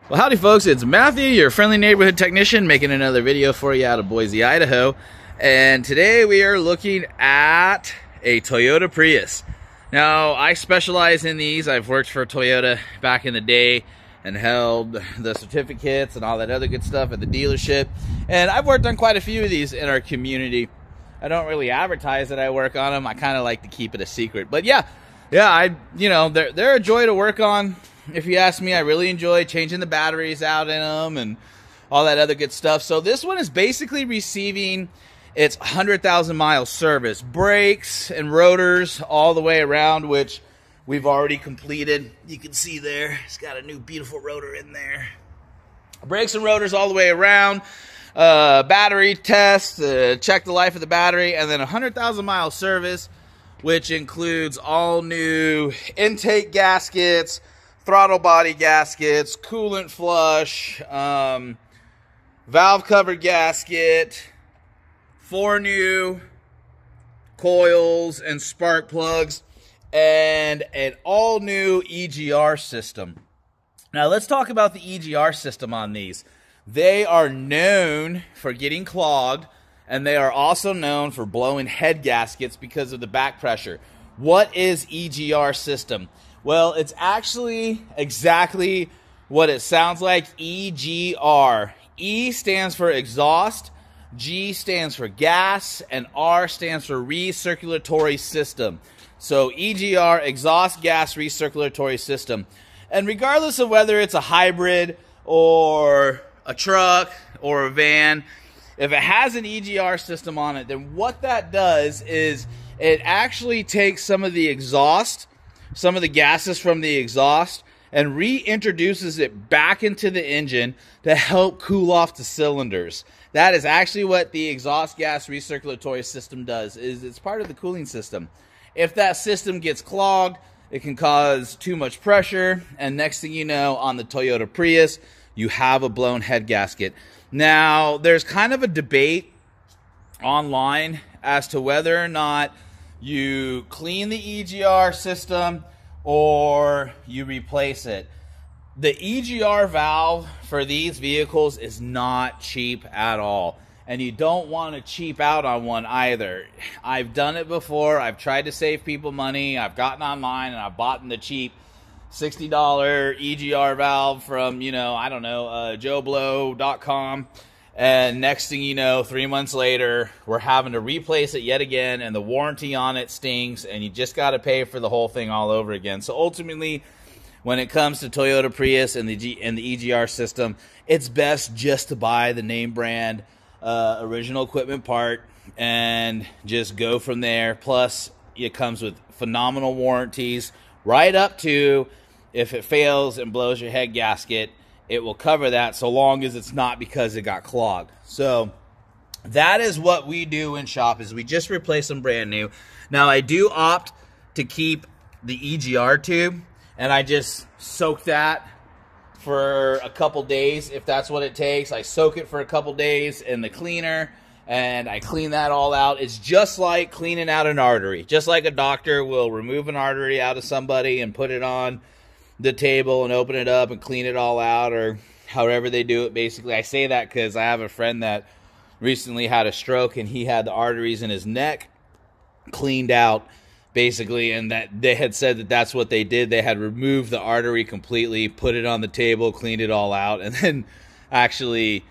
Well, howdy folks, it's Matthew, your friendly neighborhood technician, making another video for you out of Boise, Idaho. And today we are looking at a Toyota Prius. Now, I specialize in these. I've worked for Toyota back in the day and held the certificates and all that other good stuff at the dealership. And I've worked on quite a few of these in our community. I don't really advertise that I work on them. I kind of like to keep it a secret. But yeah, they're a joy to work on. If you ask me, I really enjoy changing the batteries out in them and all that other good stuff. So this one is basically receiving its 100,000 mile service. Brakes and rotors all the way around, which we've already completed. You can see there, it's got a new beautiful rotor in there. Brakes and rotors all the way around. Battery test, check the life of the battery, and then 100,000 mile service, which includes all new intake gaskets, throttle body gaskets, coolant flush, valve cover gasket, 4 new coils and spark plugs, and an all new EGR system. Now let's talk about the EGR system on these. They are known for getting clogged, and they are also known for blowing head gaskets because of the back pressure. What is EGR system? Well, it's actually exactly what it sounds like, EGR. E stands for exhaust, G stands for gas, and R stands for recirculatory system. So EGR, exhaust gas recirculatory system. And regardless of whether it's a hybrid or a truck or a van, if it has an EGR system on it, then what that does is it actually takes some of the exhaust, some of the gases from the exhaust, and reintroduces it back into the engine to help cool off the cylinders. That is actually what the exhaust gas recirculatory system does, is it's part of the cooling system. If that system gets clogged, it can cause too much pressure, and next thing you know, on the Toyota Prius, you have a blown head gasket. Now, there's kind of a debate online as to whether or not you clean the EGR system or you replace it. The EGR valve for these vehicles is not cheap at all, and you don't want to cheap out on one either. I've done it before. I've tried to save people money. I've gotten online and I've bought the cheap $60 EGR valve from, JoeBlow.com. And next thing you know, 3 months later, we're having to replace it yet again, and the warranty on it stings, and you just got to pay for the whole thing all over again. So ultimately, when it comes to Toyota Prius and the EGR system, it's best just to buy the name brand original equipment part and just go from there. Plus, it comes with phenomenal warranties right up to if it fails and blows your head gasket, it will cover that so long as it's not because it got clogged. So that is what we do in shop, is we just replace them brand new. Now I do opt to keep the EGR tube, and I just soak that for a couple days if that's what it takes. I soak it for a couple days in the cleaner, and I clean that all out. It's just like cleaning out an artery. Just like a doctor will remove an artery out of somebody and put it on the table and open it up and clean it all out, or however they do it. Basically, I say that because I have a friend that recently had a stroke, and he had the arteries in his neck cleaned out, basically, and that they had said that that's what they did. They had removed the artery completely, put it on the table, cleaned it all out, and then actually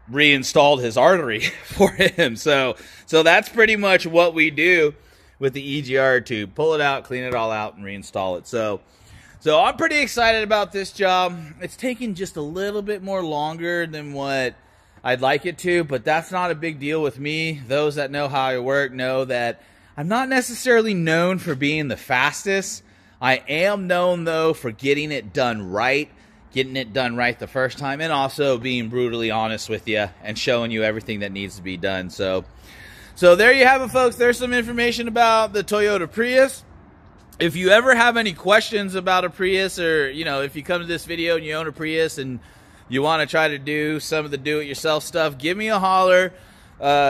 reinstalled his artery for him. So that's pretty much what we do with the EGR tube. Pull it out, clean it all out, and reinstall it. So I'm pretty excited about this job. It's taking just a little bit more longer than what I'd like it to, but that's not a big deal with me. Those that know how I work know that I'm not necessarily known for being the fastest. I am known, though, for getting it done right the first time, and also being brutally honest with you and showing you everything that needs to be done. So there you have it, folks. There's some information about the Toyota Prius. If you ever have any questions about a Prius, or, if you come to this video and you own a Prius and you want to try to do some of the do-it-yourself stuff, give me a holler.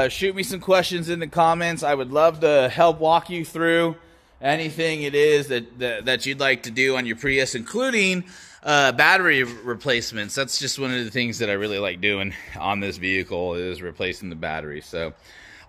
Shoot me some questions in the comments. I would love to help walk you through anything it is that you'd like to do on your Prius, including battery replacements. That's just one of the things that I really like doing on this vehicle, is replacing the battery. So,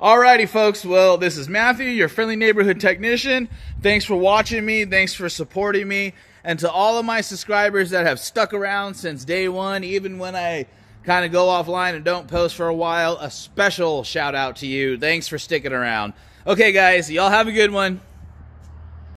alrighty, folks. Well, this is Matthew, your friendly neighborhood technician. Thanks for watching me. Thanks for supporting me. And to all of my subscribers that have stuck around since day one, even when I kind of go offline and don't post for a while, a special shout out to you. Thanks for sticking around. Okay, guys, y'all have a good one.